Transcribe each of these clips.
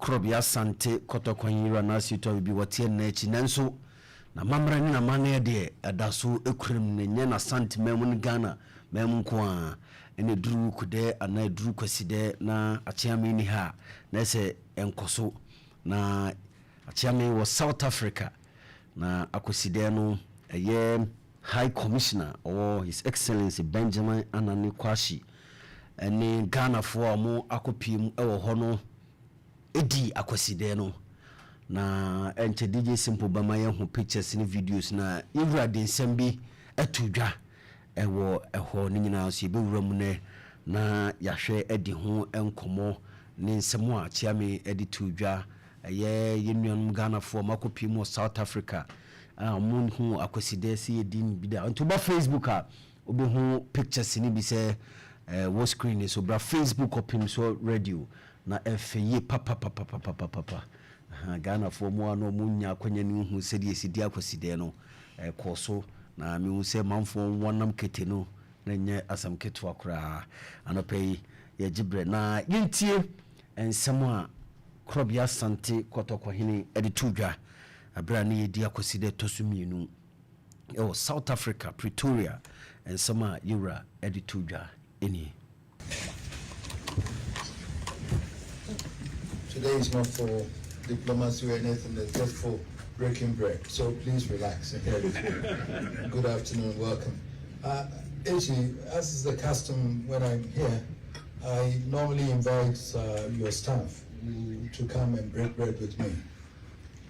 krobia sante kotokwanyiwa na sito bi wotie na echi nanso na mamra ni na mane de adaso ekrem ne nye na sante memu Ghana memu ko a ene duru kude ana duru kwaside na achiame ni ha na ese enkoso na achiame wo South Africa na Akwasidae no eye High Commissioner or His Excellency Benjamin Anani Kwashi ene Ghana fo amo akopim ewo hono edi Akwasidae no na enche DJ Simple bama ye ho pictures ni videos na ewura de nsem bi atudwa ewo ni nyina so be wura mu ne na yahwe edi ho enkomo ni nsem a chiame edi tudwa ye yenuanum Ghana fo makopim South Africa mun hu Akwasidae si edin bi da nto ba Facebook a obi hu pictures ni bi se wo screen so bra Facebook Opemsuo radio na Fye papa Ghana for mo no munya kwanya ni hu se die sidi Akwasidae no koso na me hu se manfo wonam kete no na nye asam keto akura anopai ye gibre na yintie ensem a krobia sante kotokwahini editudwa abra na ye di Akwasidae tosumienu South Africa Pretoria ensem a yura editudwa eni. Today is not for diplomacy or anything, it's just for breaking bread. So please relax and hear it. Good afternoon, welcome. Actually, as is the custom when I'm here, I normally invite your staff to come and break bread with me.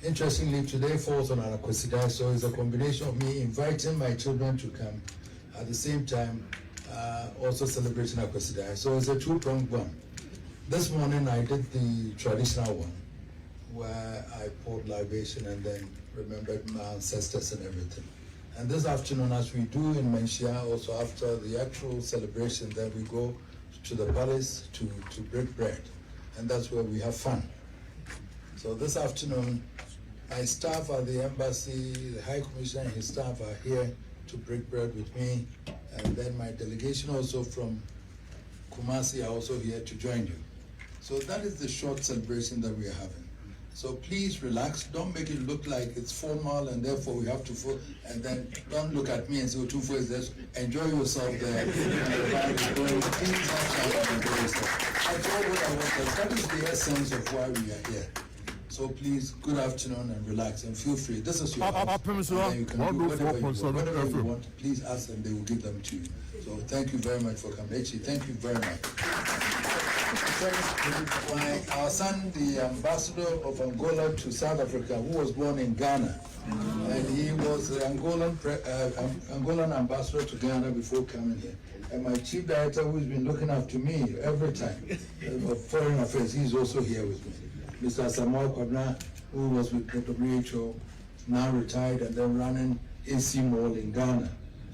Interestingly, today falls on Akwasidae, so it's a combination of me inviting my children to come at the same time also celebrating Akwasidae. So it's a two-pronged one. This morning I did the traditional one, where I poured libation and then remembered my ancestors and everything. And this afternoon, as we do in Menchia, also after the actual celebration, then we go to the palace to break bread. And that's where we have fun. So this afternoon, my staff at the embassy, the High Commissioner and his staff are here to break bread with me. And then my delegation also from Kumasi are also here to join you. So that is the short celebration that we are having. So please relax. Don't make it look like it's formal and therefore we have to and then don't look at me and say, oh, 2 4 is this. Enjoy yourself there. Please enjoy yourself. I told what I wanted. That is the essence of why we are here. So please, good afternoon and relax and feel free. This is your house. Opemsuo, You can do whatever you want. Please ask them, they will give them to you. So thank you very much for coming. Actually, thank you very much. Our son, the ambassador of Angola to South Africa, who was born in Ghana, and he was the Angolan ambassador to Ghana before coming here. And my chief director, who's been looking after me every time of foreign affairs, he's also here with me. Mr. Samuel Kwabna, who was with the WHO, now retired and then running AC Mall in Ghana.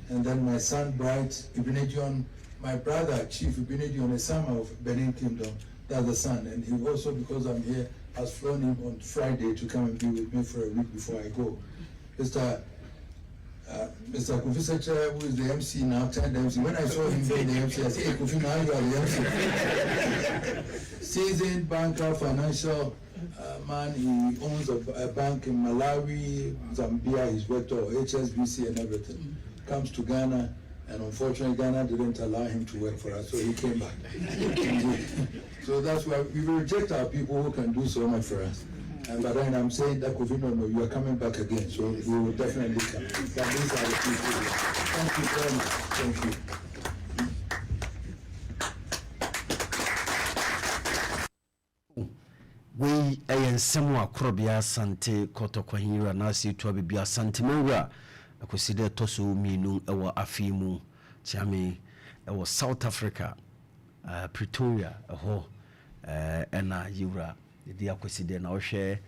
And then my son, Bright Ibinedion, my brother, Chief Ibinedion Esama of Benin Kingdom, that's the son. And he also, because I'm here, has flown him on Friday to come and be with me for a week before I go. Mr. Kofi Secha, who is the MC now, turned MC. When I saw him being the MC, I said, hey, Kofi, now you are the MC. Seasoned banker, financial man, he owns a bank in Malawi, Zambia, he's worked on HSBC and everything. Comes to Ghana, and unfortunately Ghana didn't allow him to work for us, so he came back. So that's why we reject our people who can do so much for us. But then I'm saying that Kofi, no, you are coming back again, so we will definitely come. But these are the people here. Thank you very much. Thank you. We ensem a krobia sante kotokwahira na si to bibia sante mawura Akwasidae toso mienu ewo afimu chiame ewo South Africa Pretoria ho ena yura di Akwasidae na ohwe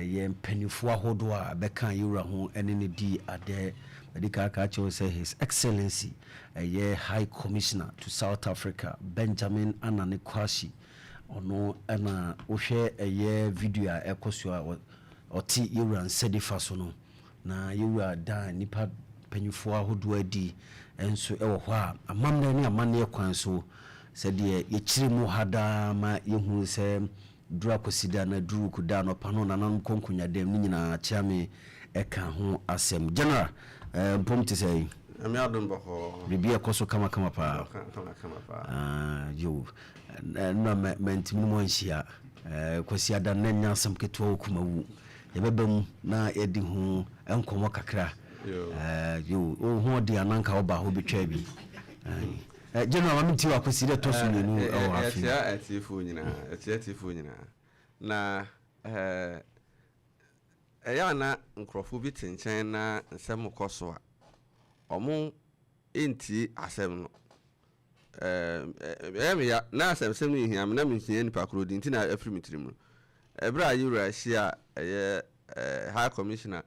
ye mpanifo ahodo a beka yura ho ene ne di ade medical culture say His Excellency ye High Commissioner to South Africa Benjamin Anani Kwashi ono ena ohwe ye video a ekoso a oti yura nsedifa so no na yura da nipa panyufo ahodo adi enso ewo ho a amamna ni amane kwan so se de ye chiri mu hada ma yehu se dura Akwasidae na duru kuda no pano na nan konkunya dem ni nyina chiame eka ho asem general mpom te say ami adom bako bibia koso kama pa yo na mentimi mo nsia Akwasidae na nya asem keto okumawu yebebam na edi ho enkomo kakra yo ho di ananka oba ho betwa bi general amiti Akwasidae toso ni o afi atifu nyina na eya na nkrofo bi tenchen na nsem koso a omo enti asem no ya na asem ni hiam na menhia ni pakro di nti na afri mitrim no ebra yura hia high commissioner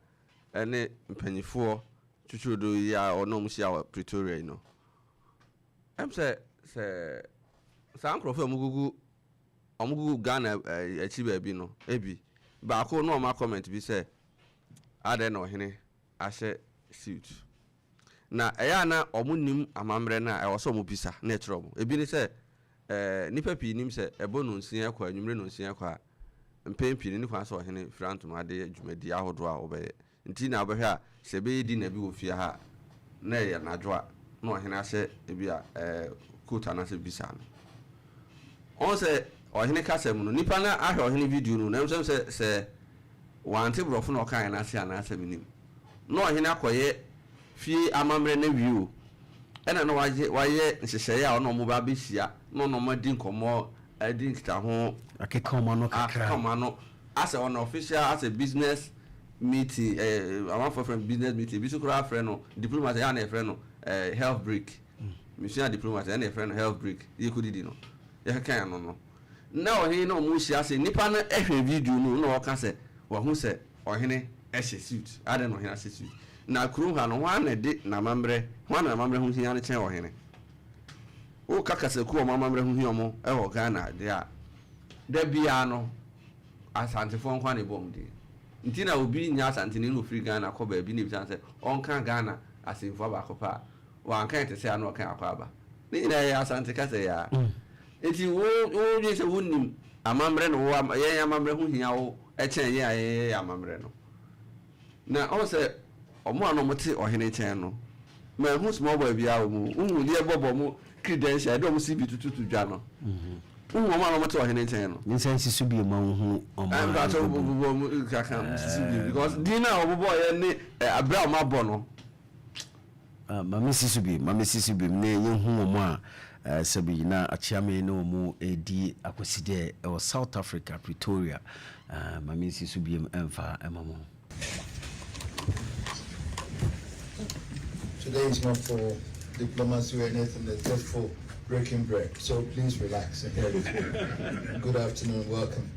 ene mpanyifo chuchudo ya onom hia wa Pretoria no se nkrofo omugugu Ghana achi ba bi no ebi ba ko no ma comment bi se ade no hene ahye suit na eya na omunim amamre na e woso mu bisa na ekiro mo ebi ni se nipa pi nim se ebo no nsia kwa nwumre no nsia kwa mpempi ni kwa so hene frantum ade adwumadi ahodo a obeye nti na abehwe a se be di na bi ofia ha na ye na dwoa no hene ahye ebi a kota na se bisa no on se ohene kasem no nipa na ahwe ohene video no na se wante brofo no kan na se ana se minim no ohene akoye fie amamre na wiu ena no waye nhyehyeye a ono mo ba behia no ma di nkomo adi nkita ho akekoma no kakra akekoma no as an official as a business meeting our friend business meeting bi sukura friend no diplomat ya na friend no health break mission diplomat ya na friend no health break yekudidi no ya kan no na ohene no mu hia se nipa na ehwe video no na oka se wa hu se ohene ehye suit ade no ohene ehye suit na kuru ha no wana de na mamre hu hia ne chen ohene o kakase ku o mamre hu hia mo e ho Ghana de a da bia no asantefo nkwa ne bom de nti na obi nya asantene no free Ghana ko ba bi ne bi san se onka Ghana asenfo ba ko pa wa kan te se anu kan akwa ba ni na ya asante kase ya enti wo je se wonnim amamre no wo ye amamre hu hia wo e chen ye amamre no na o se omo ano mote ohene chen no ma hu small boy bia wo mu hu die bobo mu credential do mu CB tututu dwa no omo ano mote ohene chen no nsensi su bi ma hu omo am ba to bobo mu kaka CB because dina obobo ye ni abra ma bo no mama sisi bi ne ye hu omo a sabi na achiame no omo edi Akwasidae o South Africa Pretoria mama sisi bi emfa emamo. Today is not for diplomacy or anything, it's just for breaking bread. So please relax and hear it. Good afternoon, welcome.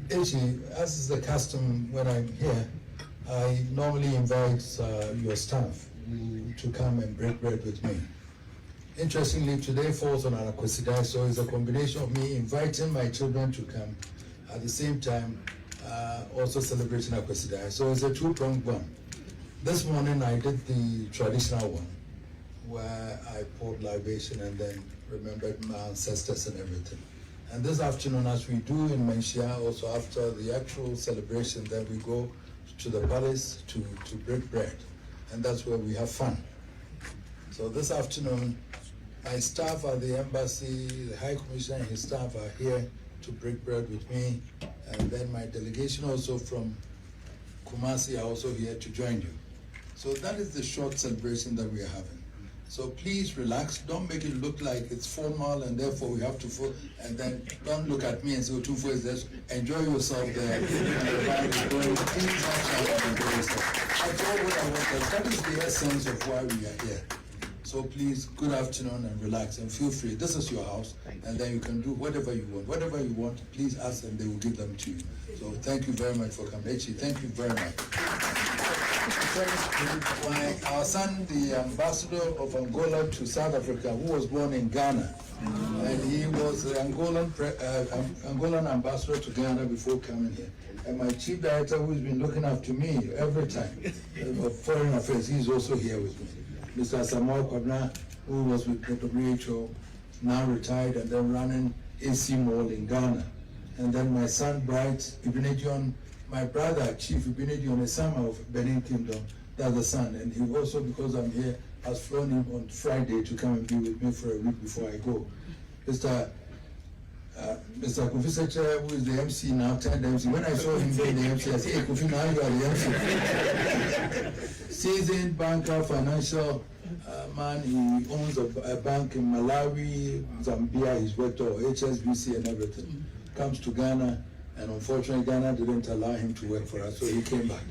Ichi, as is the custom when I'm here, I normally invite your staff to come and break bread with me. Interestingly, today falls on Akwasidae, so it's a combination of me inviting my children to come, at the same time also celebrating Akwasidae. So it's a two-pronged one. This morning I did the traditional one, where I poured libation and then remembered my ancestors and everything. And this afternoon, as we do in Menchia, also after the actual celebration, then we go to the palace to break bread. And that's where we have fun. So this afternoon, my staff at the embassy, the High Commissioner and his staff are here to break bread with me. And then my delegation also from Kumasi are also here to join you. So that is the short celebration that we are having. So please relax. Don't make it look like it's formal and therefore we have to and then don't look at me and say, oh, 2 4 is this. Enjoy yourself there. Please enjoy yourself. That's all what I want. That is the essence of why we are here. So please, good afternoon and relax and feel free. This is your house and then you can do whatever you want. Whatever you want, please ask them, they will give them to you. So thank you very much for coming. Echi, thank you very much. Our son, the ambassador of Angola to South Africa, who was born in Ghana, and he was the Angolan ambassador to Ghana before coming here. And my chief director, who's been looking after me every time, of Foreign Affairs, he's also here with me. Mr. Samuel Kwabna, who was with the WHO, now retired and then running AC Mall in Ghana. and then my son Bright Ibinedion, my brother Chief Ibinedion, a son of Benin Kingdom, that's the son, and he also, because I'm here, has flown him on Friday to come and be with me for a week before I go. Mr. Kofi Seche, who is the MC now, turned the MC. When I saw him being the MC, I said, hey Kofi, now you are the MC. Seasoned banker, financial man, he owns a bank in Malawi, Zambia, he's worked on HSBC and everything. Comes to Ghana, and unfortunately Ghana didn't allow him to work for us, so he came back.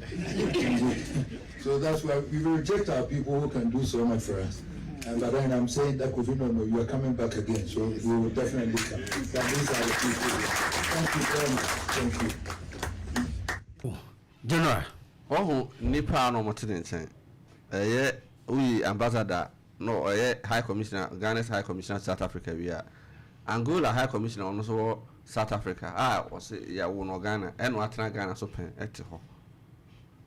So that's why we reject our people who can do so much for us. But then I'm saying that Kofi, no, you are coming back again, so we will definitely come. But these are the people. Thank you very much. Thank you. General. Oh, Nipa no motinensen. We ambassador, no, High Commissioner, Ghana's High Commissioner South Africa. We are Angola High Commissioner also South Africa. Was ya no Ghana, and what Ghana so pen at home.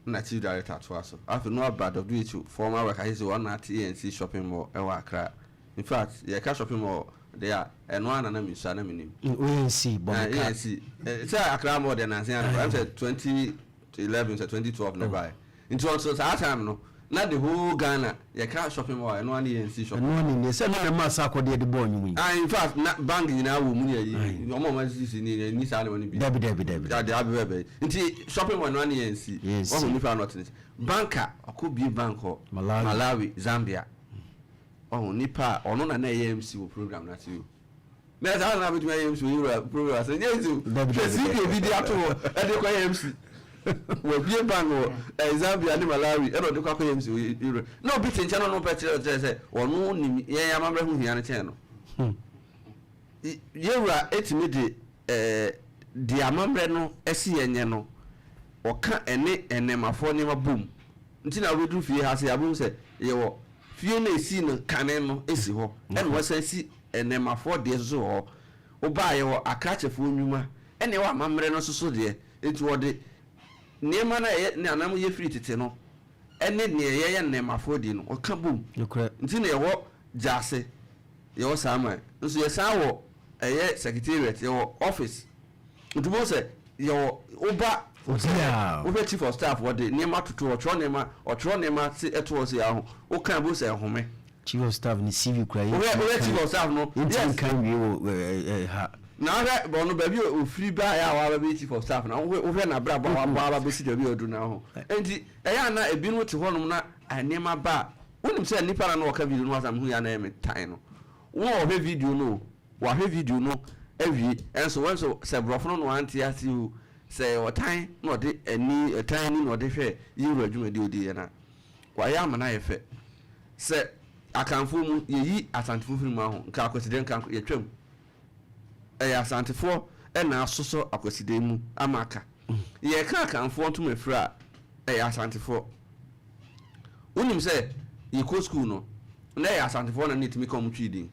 Native director to us. After no bad of WHO, former worker is one at ENC shopping mall, Ewakra. In fact, your cash shopping mall there, and one and I'm Sanamin. ENC, ENC. It's a crime more than I said 2011 to 2012 nearby. Into also that time, no. Not the whole Ghana, your car shopping mall, and one ENC shopping. One in 7 massacre de born. In fact, not banking now, no more is in Nissan when you Debbie. Into shopping one ENC. Yes, only found not in it. Banker, or could be Banco, Malawi, Zambia. Oh, Nipa, or non an AMC program, that's you. That's how I would my AMC program. I said, yes, you. The video at the AMC. Well, be a bango, Zambia and Malawi, and the Cockayams. No, beating channel, no better, or no, yeah, I'm a who here on the channel. You are 8 minutes, the Amambreno, SCN, or can't any and name a phone name a boom. Until I will do for you, has a boom said, you Fiona seen Caneno, Esiho, and was I see and name a 4 days or buy or a catch a fool numa, and you are Mambreno so dear, it was the Near na ye free to no. Any near ye and name affording or kaboom. You correct. Until you walk Jassy, your summer. So your sour a secretariat, your office. To most your Oba, Oba chief of staff, what the name to or Tronema, say at was your O can say home. Chief of staff in the CV cry. Where chief of staff no, yes, can you now that Bono baby will free by our chief of staff now. We're not brab our basic do now. And the Ayana a bin to one I name my bar. Wouldn't say Nipa and walk video was I'm who I name it time. War video no, what video no, every and so once say Brofon one tears you say or time, not any a tiny nor defer, you resume do dinner. Why am an I fit? Say I can fool ye as Asantehene Akwasidae can ye trim. Asantehene and now so Akwasidae amaka. Ye can't afford to me fra Asantehene. Unim say ye co school no. Na Asantehene need to me come trading.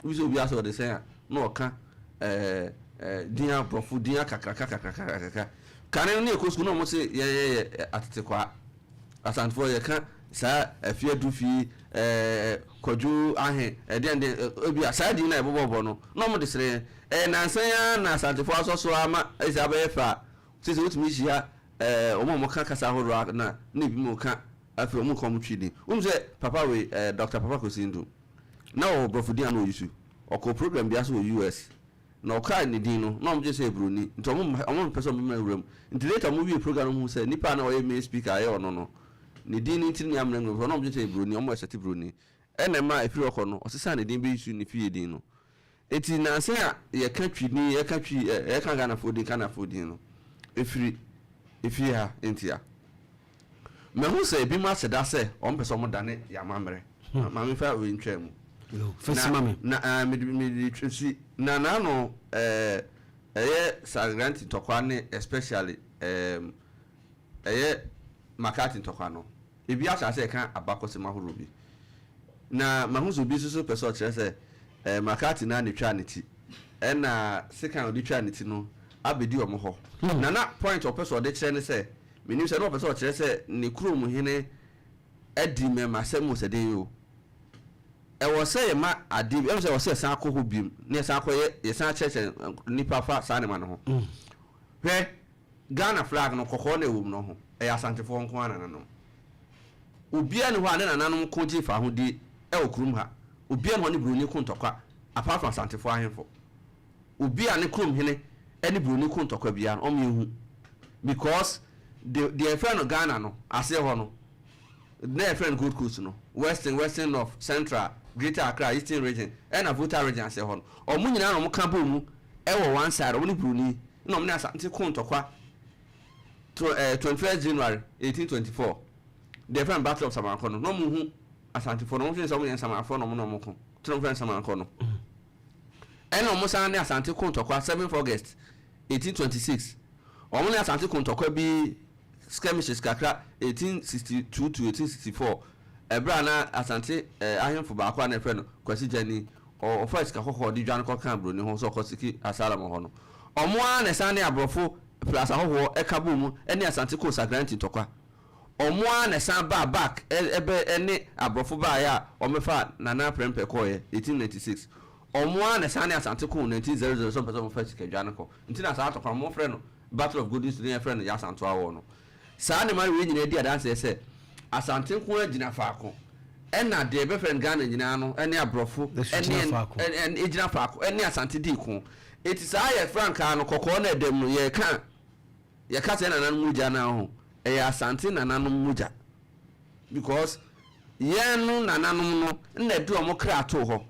We so be aso the say no ka dia profu dia kakaka. Kan na co school no mo say ye atetekwa. Asantehene ye ka sa afia du fi koju ahe de obi asadi na ebobo no no mo de sere nansan na Asantehene so ama isabe fa sisi utumi hia omo kasa horo na bi mo ka afi omo kom twidi se papa we Dr. Papa Kosindu na o brofudi an o yisu oko program bi aso US na o ka ni din no na mo je se broni nti omo person mo mawuram nti later mo wi program mo se nipa na o ye main speaker aye ono no ni din nti ni amna no na mo je se broni omo eseti broni ene ma efiri oko no o sesa ni din bi yisu ni fie din no eti na se a ye ka twini ye ka twi ye ka Ghana fodi kana fodi no efiri ha entia me hu se bi ma se da se o mpe so mo dane ya mamre ma me fa we ntwam fesi mame na me twisi na no sagrant tokwa ne especially makati tokwa no ebi asa se kan abakose mahoro bi na ma hu so bi so person kire se makati na ne twa ne ti na second odi twa ne ti no abedi omo ho na point of person de kire ne se menim se no person kire se ne krom hene adi me masem se de yo was say ma adi e was say san akọ ho biem na san akọ ye san cheche nipa fa san ne ma no ho hwe Ghana flag no kokọ na ewum no ho e Asantefo nko ana no obia ne ho ane nananom ko ji fa ho di e okurum ha obia ne ho ne broni ko ntokwa apart from Asantefo ahemfo obia ne kurum hene ene broni ko ntokwa bia o me hu because the friend of Ghana no ase ho no na friend Gold Coast no western north central greater Accra eastern region and a voter region ase ho no o mu nyina no mo ka bo mu e wo one side o ne broni no me Asante ko ntokwa 21st January 1824 the friend battle of Samanko no mu hu Asantefo no mo so mo yen Samanfo no mo ko tro friend Samanko no and o mo san ne Asante ko ntokwa 7th August 1826 o mo ne Asante ko ntokwa bi skirmishes kakra 1862 to 1864 ebra na Asante ahemfo ba akwa na friend Akwasidae o first ka kokko di dwan ko kan bro ni ho so ko siki asala mo ho no o mo an san ne abrofo plus ahoho ekabo mu ene Asante ko sagranti ntokwa o mo an san ba back ebe ene abrofo ba ya o mefa nana prempe ko ye 1896 o mo an san ne Asante ko 1900 so person first ka dwan ko ntina sa atokwa mo friend no Battle of Goodness ne friend ya Santo awo no saa ne ma we nyina di adanse se Asante ko agina faako ena de be friend Ghana nyina no ene abrofo ene agina faako ene Asante di ko eti saa ye franka no kokko na edem no ye ka se nanan muja na ho e Asante nanan muja because ye no nanan no na du omo kra to ho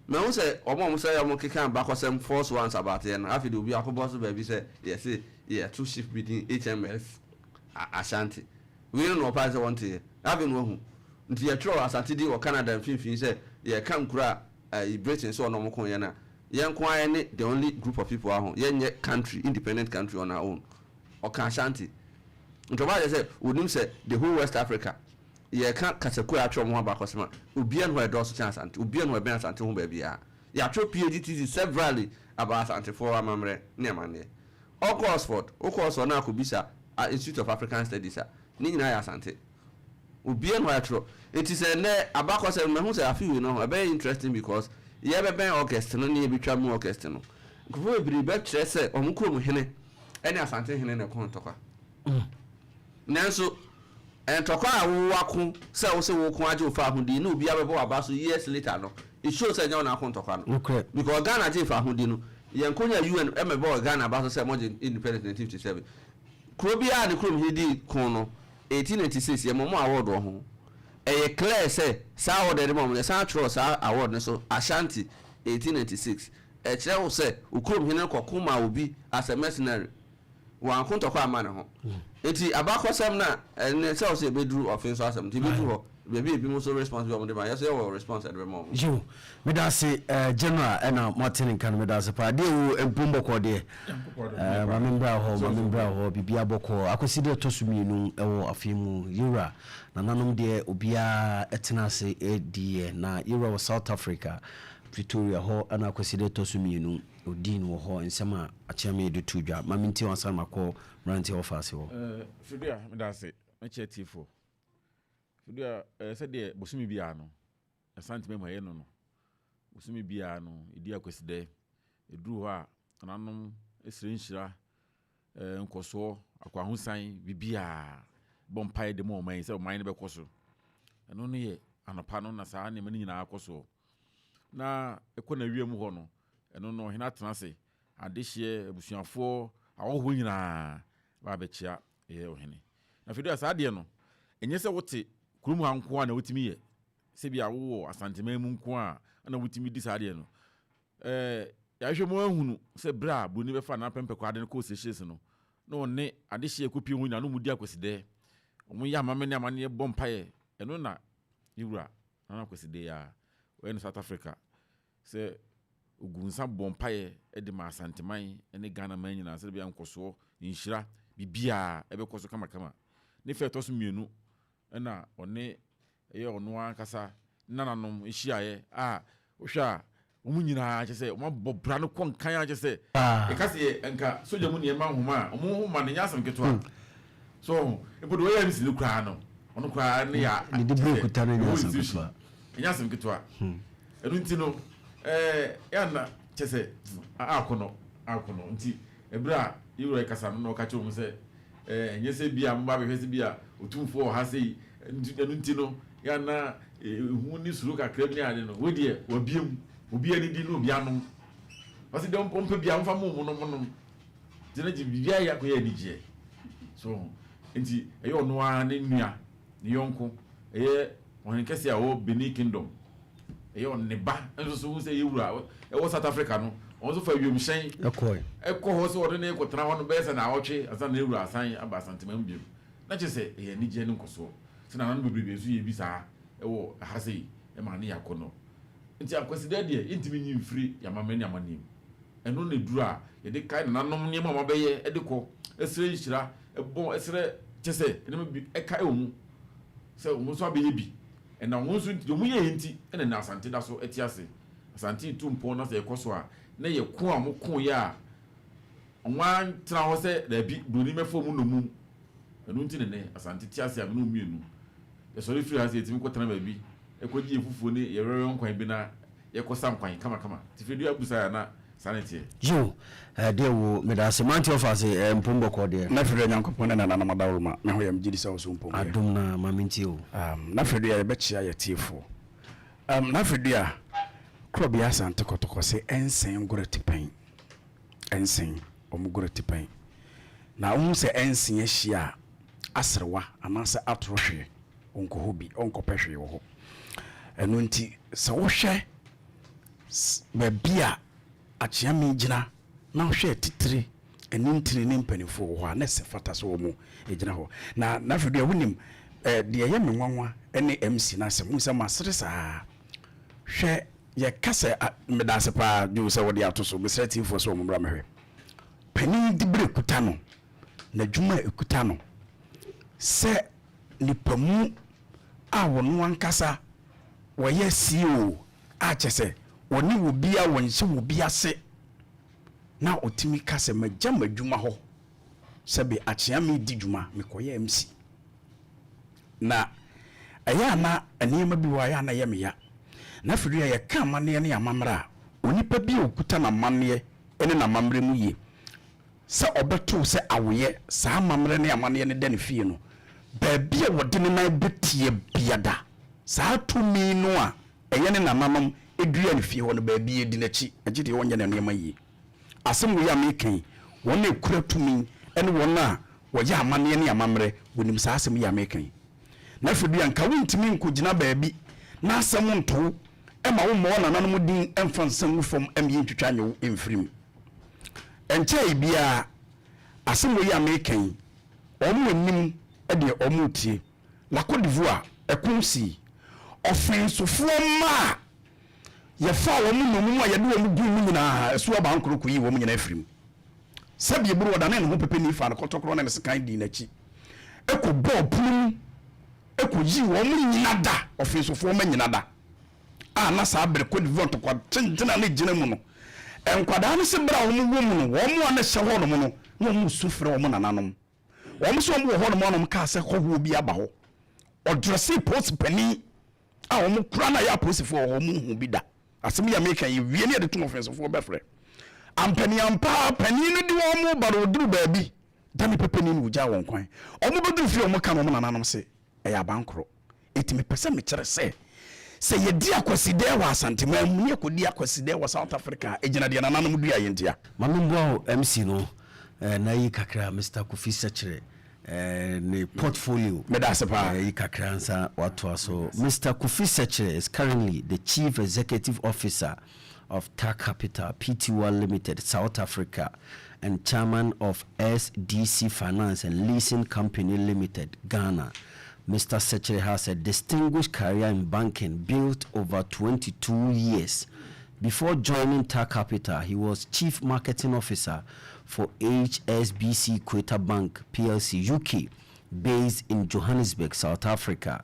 me hu se omo se omo keka ba ko sem force once about ye no afi de obi akobo so ba bi se ye say yeah two shift between HMS Asante we no pass want to have no hu nti ye tro Asante di o Canada mfimfin say ye kan kura Britain so no mo kon ye na ye nko aye ne the only group of people ahụ ye nye country independent country on our own o kan Ashanti nto ba say onim say the whole West Africa ye kan kasaku atwo mo ba kosema obi an ho edo so chan Asante obi an ho be Asante ho ba bia ya tro PhD severally about Asante for amamre ne amane Oxford na akobisa Institute of African Studies ni nyina ya Asante obi an ho atwo it is a ne abakose me hu say afi we no very interesting because ye be ben August no ne be twa mu August no ko ebiri be kire se omukro mu hene ene Asantehene ne ko ntokwa nanso entokwa awako se wo se wo ko age ofa ahudi na obi abebo abaso years later no it shows say na ko ntokwa no because Ghana je fa ahudi no ye nkonya UN emebo Ghana abaso se mo independent 1957 krobia ne krom hidi ko no 1896 ye mo award ho eye clear say sa award de mo sa tro sa award ne so Ashanti 1896 e kire wo say ukrom hene kokoma obi as a mercenary wan kontokwa amane ho enti abakosem na ne say o say bedru offense asem ti bedru ho be mo so responsible mo de ba yes say we response at the moment you me da say general ena Martin kan me da say pa de wo empumbo ko de ma membra ho bibia boko Akwasidae tosumienu ewo afemu yura na nanom de obia etena se edie na yura wa South Africa Pretoria ho ana Akwasidae tosumienu odin wo ho nsema achame de tudwa ma minti wansan makọ mranti office ho Fidia me da say eche tifo Fidia said de bosumi bia no Asante me maye no bosumi bia no idi Akwasidae eduru ho a nanom esrenhyira nkoso akwahusan bibia bompae de mo man se o man ne bekoso eno no ye anopa no na saa ne mani nyina akoso na ekona wiem ho no eno no hina tenase adehye abusuafo awoho nyina ba bechia ye ohene na Fidia saa de no enye se wote kurum hanko a na wotimi ye se bia wo Asantemamu nko a na wotimi di saa de no ya hwe mo ahunu se bra broni be fa na pempe kwade no ko se hyese no no ne adehye ekopi hu na no mudi Akwasidae omo ya mama ne amane bompae eno na yura na Akwasidae ya we no South Africa se ogunsa bompae e de ma Asanteman ene Ghana man nyina se bia nkoso inhira bibia ebe koso kama ne fe to so mienu na one eye ono ankasa nananom ehyiaye ohwa omu nyina kyese omo bobra no konkan akyese e kase enka soja mu ne ma homa omo homa ne nyasam ketwa so ebodo we ya misili kra no ono kra ne ya ne de break ta ne nyasam ketwa nyasam ketwa enu nti no ya na chese akono nti ebra yiro ekasa no ka che o se nyese bia mba be hwese bia otumfo ha sei enu nti no ya na hu ni suru kakra ni ade no we de wabiem obi ani di no bia no wasi de pompe bia mfa mo no jena ji bia ya ko ya ni je so nti eyo no a ne nua ne yonko on kesi a wo Benin Kingdom eyo ne ba enso so se yewura wo South Africa no on so fa wiemhyen ekọ ho so wode ne ekotra ho no be se na awotwe asa na ewura asan aba santemam biem na che se ye ni je ne nkoso se na nan bebrebe so ye bi saa ewo hasei e ma ne yakono nti Akwasidae de intimi nyimfiri yamamani amanim eno ne duru a ye de kai na nanom ne ma beye e de kọ esire yira ebon esire che se ne bi e kai omu se omu so abeye bi na won so nti omu ye nti ene na Asante da so etiase Asante tumpo na se ekoso a na ye ko amko ya onwa tra ho se da bi doni mefo mu no mu enu nti ne Asante tiase a no mienu e so refri ha se etimi ko tra ba bi e ko ji efufuo ne ye rere nkwan bi na ye ko sam kwan kama tifedu abusa ya na sanity yo de wo me da semanti of as mpombo ko de na fedu nyankopon na na madawulma me ho yam gidi sa so mpombo adum na maminti o na fedu ya be chia ya tiefo na fedu ya krobi Asante kotoko se ensen goretipan ensen omugoretipan na wo se ensen ahia asrewa anase atrohwe onko hobi onko pehwe wo ho enu nti se wo hwe ba bia achiami gina na hwe titire enu ntire ne mpanifo ho a na se fata so wo mu egina ho na fedu ya wonim de ye menwanwa ene MC na se mu se masere saa hwe ye kase medase pa ju se wodi atoso be seti fo so ombra mehwe pani dibre kuta no na djuma ekuta no se nipamu a wono ankasa wo ye CEO a chese woni wo bia wonse wo bia se na otimi kase majama djuma ho se be achia me di djuma me koye MC na aya na enema bi wa ya na ye me ya na fedu ya ka manne ne amamra onipa bi okuta na manne ene na mamre mu ye se obeto se awoye sa mamre ne amane ne den fie no ba bia wode ne na betie biada sa tumi no a eye ne na mamam edua ne fie ho no ba bia di na chi agide wonye ne nema yi asem wo ya mekan won na ekura tumi ene won a woye amane ne amamre wonim sa asem ya mekan na fedu ya nka wontimi nkogina ba bi na asem nto ema wo mo na nanom din emfansam fom emye ntwitwa nyo emfrim enche bia asem wo ya mekan omo nim e de omo tie la Côte d'Ivoire ekunsi offensefo ma ye fa wo mu no mu a ye de wo mu gu mu nyina eso aba nkroko yi wo mu nyina efrim sabi eburu woda na ne ho pepe ni fa na kotokoro na ne sekan di na chi eko bo pum eko yi wo mu nyina da offensefo ma nyina da na sa bere Côte d'Ivoire to kwa tentena na gina mu no enkwada ne se bra wo mu mu no wo mu ana hye ho no mu no wo mu sufre wo mu nananom wo mu so wo ho no mo no ka se ho bi aba ho odresi post pani wo mu kura na ya posifo wo mu hu bi da asem ya make yi wie ne de to offensefo befre ampani ampa pani no di wo mu baro duru ba bi da ne pepani no uja won kwan wo mu bedu fi wo mu ka no mu nananom se ya bankro etimi pese me kire se ye di Akwasidae wa Asantehene mu ne ko di Akwasidae wa South Africa ejina de nananum du ayentia mambo MC no na yi kakra Mr. Kofi Sechere ne portfolio medasepa yi kakra nsa watu aso Mr. Kofi Sechere is currently the Chief Executive Officer of TAC Capital Pty Limited South Africa and Chairman of SDC Finance and Leasing Company Limited Ghana. Mr. Sechere has a distinguished career in banking built over 22 years. Before joining TAC Capital, he was Chief Marketing Officer for HSBC Equator Bank PLC UK, based in Johannesburg, South Africa.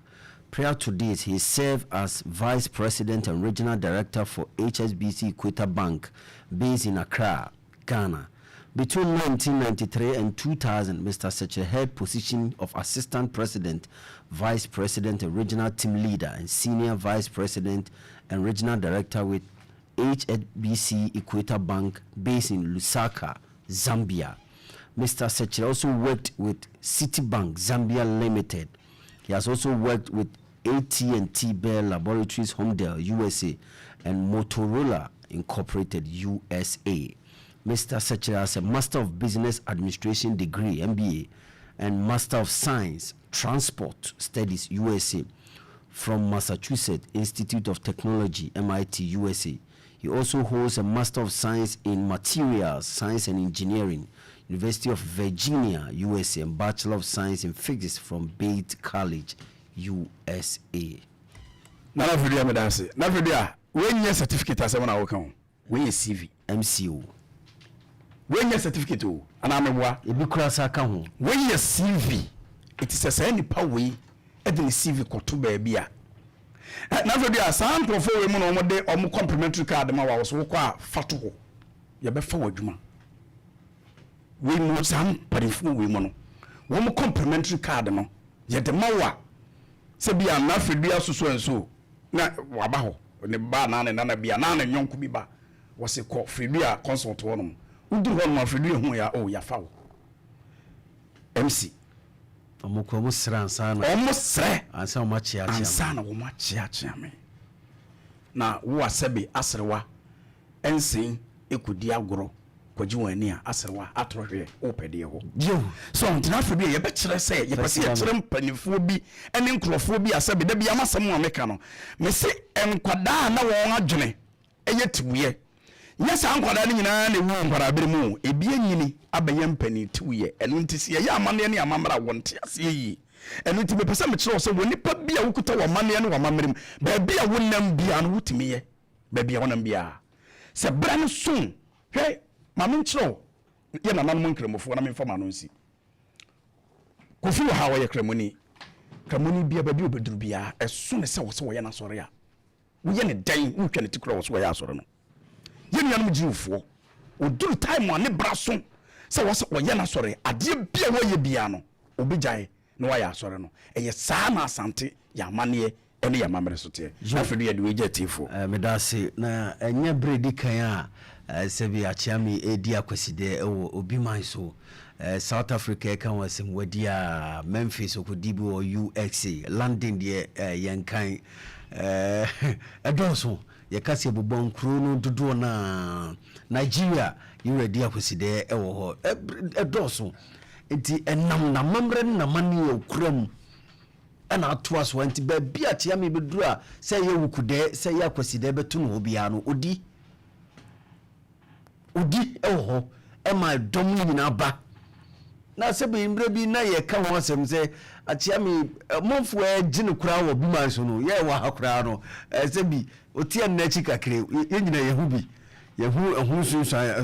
Prior to this, he served as Vice President and Regional Director for HSBC Equator Bank, based in Accra, Ghana. Between 1993 and 2000, Mr. Sechere held position of Assistant President, Vice President and Regional Team Leader and Senior Vice President and Regional Director with HSBC Equator Bank based in Lusaka, Zambia. Mr. Sechere also worked with Citibank Zambia Limited. He has also worked with AT&T Bell Laboratories Homedale, USA, and Motorola Incorporated, USA. Mr. Sechere has a Master of Business Administration degree, MBA, and Master of Science, Transport Studies, USA, from Massachusetts Institute of Technology, MIT, USA. He also holds a Master of Science in Materials Science and Engineering, University of Virginia, USA, and Bachelor of Science in Physics from Bate College, USA. Na video me dance. Na video when your certificate as na work on. When your CV, MCO. When your certificate o, ana meboa. E bi kura sa ka ho. When your CV, it is a say nipa we e de CV koto ba bia. Na video asan profo we mu no mo de omo complimentary card ma wa so kwa fato ho. Ye be fa wadwuma. We mu sam parifo we mu no. Wo mo complimentary card no ye de ma wa. Se bia na fedua soso enso na waba ho ne ba na ne na bia na nyonko bi ba wo se ko fedua consult wo no uduru ho no fedua hu ya o ya fa wo MC Omoko mo sra ansa na. Omo sre Ansa mo chia chia. ansa na wo ma chia chia me. Na wo asabe asrewa ensin ekudi agoro kwaji wani a asrewa atrohwe opede ho. Yo, So ntina fedua ye be kire se ye pese ye kire mpanifo bi ene nkrofo bi asabe da bia masem a meka no me se enkwada na won adwene eye tibuye nyesa enkwada ni nyina na wu nkwada bere mu ebi anyini abaye mpani tibuye eno ntisi ye amane ne amamra wonte ase yi eno nti be pese me kire so woni pa bia wukuta wa mane ne wa mamrem ba bia wonnam bia no wutimi ye ba bia wonnam bia se bra no sun hwe mame kire ye na nanom nkremofo na me mfa ma no nsi kofi wo ha wo ye kremoni bia ba bi obeduru bia eso ne se wo se wo ye na sore a wo ye ne dan wo twa ne tikura wo so wo ye asore no ye nuanom jiufo oduru time ane braso se wo se wo ye na sore ade bia wo ye bia no obegyae no wo ye asore no eye saa na asante ya mane ene ya mamre sote afedu ye de we jetifo me da se na enya bredi kan a sebi achiami edi Akwasidae ewo obi man so South Africa kan wasem wadi a Memphis okodibi o UXA London de yankan edonso ye kase bobon kro no dodo na Nigeria you edi Akwasidae ewo ho edonso enti enam na mamre na mani okram ana atoa so enti ba bi achiami beduru a se ye wukude se ye Akwasidae betu no obia no odi eho ema dom nyina ba na se be imbre bi na ye ka ho asem se achia mi monfo gine kura wo bi man so no ye wa hakura no se bi otia na chi kakre ye nyina ye hu bi ye hu ehun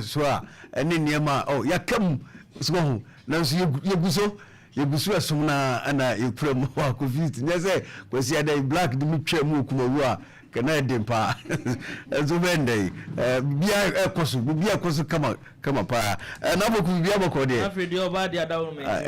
so a ene niema ya kam so ho na so ye guso asum na ana ye kura mu wa confused ne se kwasi ada black di mi twa mu kumawu a kana dempa ezo bende bia ekoso kama pa na boku bia boko de afedi oba dia dawo me